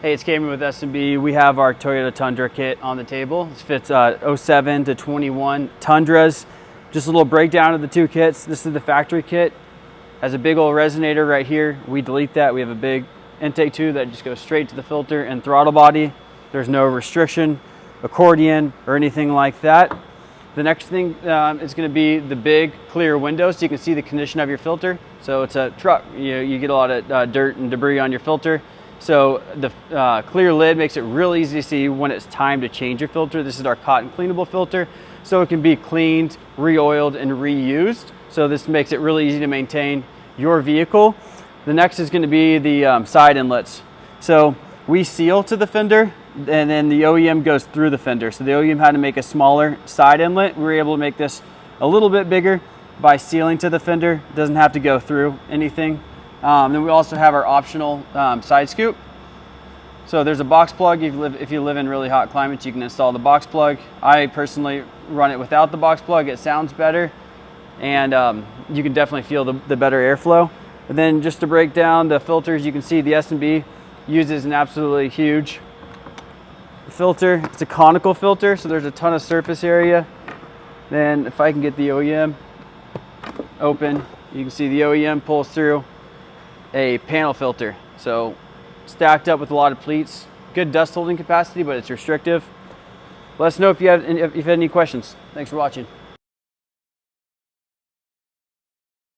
Hey, it's Cameron with S&B. We have our Toyota Tundra kit on the table. This fits 07 to 21 Tundras. Just a little breakdown of the two kits. This is the factory kit. Has a big old resonator right here. We delete that. We have a big intake tube that just goes straight to the filter and throttle body. There's no restriction, accordion, or anything like that. The next thing is going to be the big clear window so you can see the condition of your filter. So it's a truck. You get a lot of dirt and debris on your filter. So the clear lid makes it real easy to see when it's time to change your filter. This is our cotton cleanable filter, so it can be cleaned, re-oiled, and reused. So this makes it really easy to maintain your vehicle. The next is going to be the side inlets. So we seal to the fender, and then the OEM goes through the fender. So the OEM had to make a smaller side inlet. We were able to make this a little bit bigger by sealing to the fender. It doesn't have to go through anything. Then we also have our optional side scoop. So there's a box plug. If you live in really hot climates, you can install the box plug. I personally run it without the box plug. It sounds better, and you can definitely feel the better airflow. And then just to break down the filters, you can see the S&B uses an absolutely huge filter. It's a conical filter, so there's a ton of surface area. Then if I can get the OEM open, you can see the OEM pulls through a panel filter. So stacked up with a lot of pleats. Good dust holding capacity, but it's restrictive. Let us know if you have any questions. Thanks for watching.